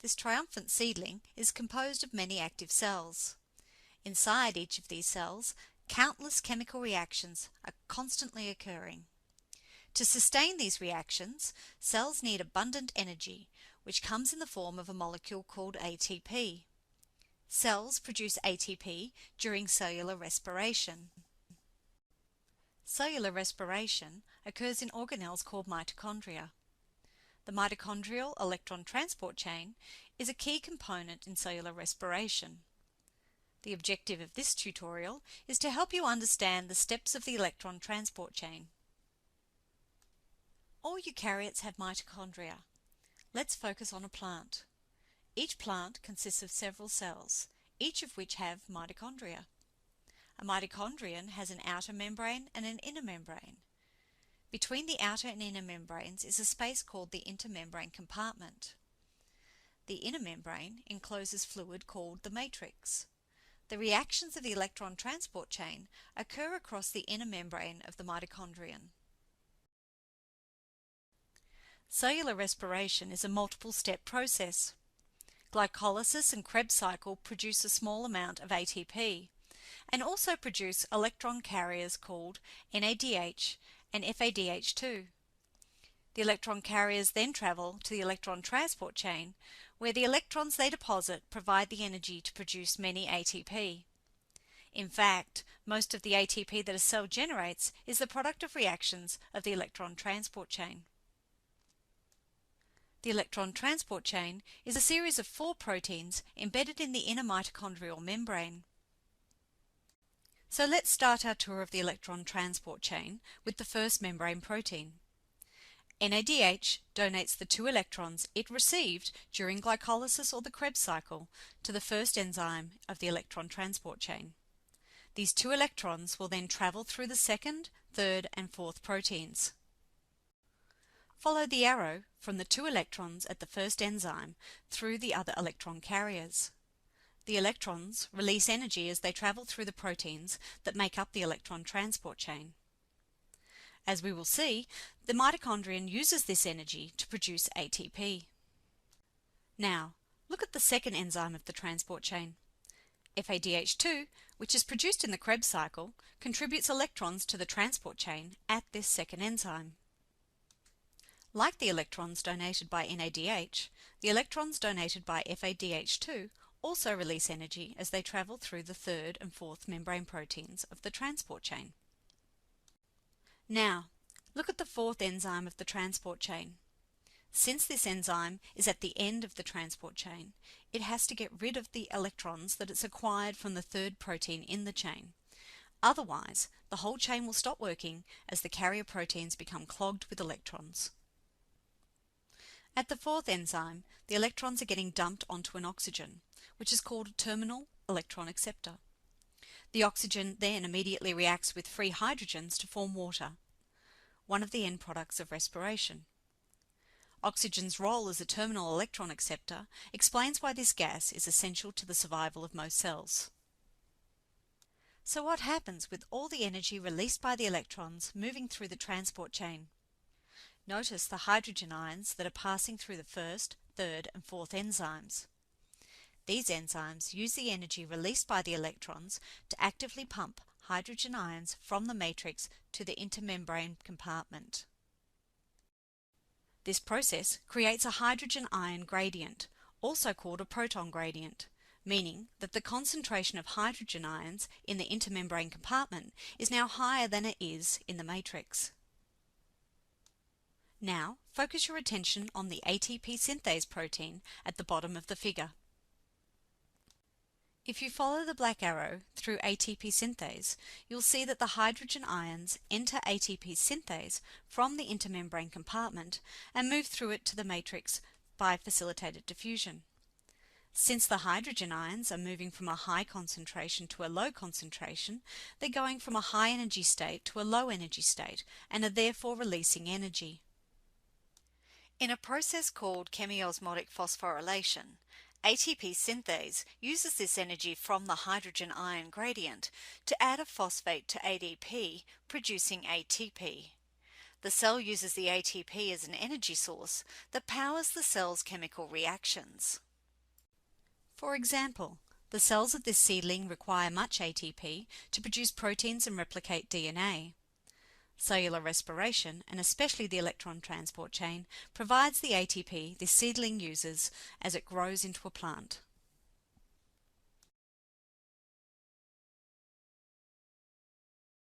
This triumphant seedling is composed of many active cells. Inside each of these cells, countless chemical reactions are constantly occurring. To sustain these reactions, cells need abundant energy, which comes in the form of a molecule called ATP. Cells produce ATP during cellular respiration. Cellular respiration occurs in organelles called mitochondria. The mitochondrial electron transport chain is a key component in cellular respiration. The objective of this tutorial is to help you understand the steps of the electron transport chain. All eukaryotes have mitochondria. Let's focus on a plant. Each plant consists of several cells, each of which have mitochondria. A mitochondrion has an outer membrane and an inner membrane. Between the outer and inner membranes is a space called the intermembrane compartment. The inner membrane encloses fluid called the matrix. The reactions of the electron transport chain occur across the inner membrane of the mitochondrion. Cellular respiration is a multiple-step process. Glycolysis and Krebs cycle produce a small amount of ATP and also produce electron carriers called NADH and FADH2. The electron carriers then travel to the electron transport chain, where the electrons they deposit provide the energy to produce many ATP. In fact, most of the ATP that a cell generates is the product of reactions of the electron transport chain. The electron transport chain is a series of 4 proteins embedded in the inner mitochondrial membrane. So let's start our tour of the electron transport chain with the first membrane protein. NADH donates the 2 electrons it received during glycolysis or the Krebs cycle to the first enzyme of the electron transport chain. These 2 electrons will then travel through the second, third, and fourth proteins. Follow the arrow from the 2 electrons at the first enzyme through the other electron carriers. The electrons release energy as they travel through the proteins that make up the electron transport chain. As we will see, the mitochondrion uses this energy to produce ATP. Now, look at the second enzyme of the transport chain. FADH2, which is produced in the Krebs cycle, contributes electrons to the transport chain at this second enzyme. Like the electrons donated by NADH, the electrons donated by FADH2 also release energy as they travel through the third and fourth membrane proteins of the transport chain. Now, look at the fourth enzyme of the transport chain. Since this enzyme is at the end of the transport chain, it has to get rid of the electrons that it's acquired from the third protein in the chain. Otherwise, the whole chain will stop working as the carrier proteins become clogged with electrons. At the fourth enzyme, the electrons are getting dumped onto an oxygen, which is called a terminal electron acceptor. The oxygen then immediately reacts with free hydrogens to form water, one of the end products of respiration. Oxygen's role as a terminal electron acceptor explains why this gas is essential to the survival of most cells. So what happens with all the energy released by the electrons moving through the transport chain? Notice the hydrogen ions that are passing through the first, third, and fourth enzymes. These enzymes use the energy released by the electrons to actively pump hydrogen ions from the matrix to the intermembrane compartment. This process creates a hydrogen ion gradient, also called a proton gradient, meaning that the concentration of hydrogen ions in the intermembrane compartment is now higher than it is in the matrix. Now, focus your attention on the ATP synthase protein at the bottom of the figure. If you follow the black arrow through ATP synthase, you'll see that the hydrogen ions enter ATP synthase from the intermembrane compartment and move through it to the matrix by facilitated diffusion. Since the hydrogen ions are moving from a high concentration to a low concentration, they're going from a high energy state to a low energy state and are therefore releasing energy. In a process called chemiosmotic phosphorylation, ATP synthase uses this energy from the hydrogen ion gradient to add a phosphate to ADP, producing ATP. The cell uses the ATP as an energy source that powers the cell's chemical reactions. For example, the cells of this seedling require much ATP to produce proteins and replicate DNA. Cellular respiration, and especially the electron transport chain, provides the ATP this seedling uses as it grows into a plant.